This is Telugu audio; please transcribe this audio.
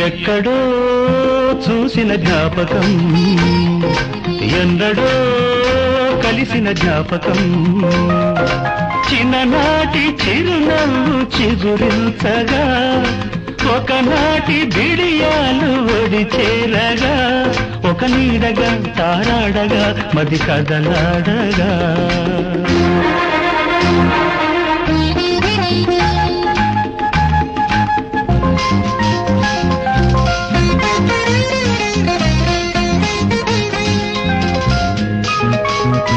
ఎక్కడో చూసిన జ్ఞాపకం ఎన్నడో కలిసిన జ్ఞాపకం చిన్ననాటి చిరునవ్వు చిగురించగా ఒకనాటి బిడియాలు ఒడి చేరగా ఒక నీడగా తారాడగా మది కదలాడగా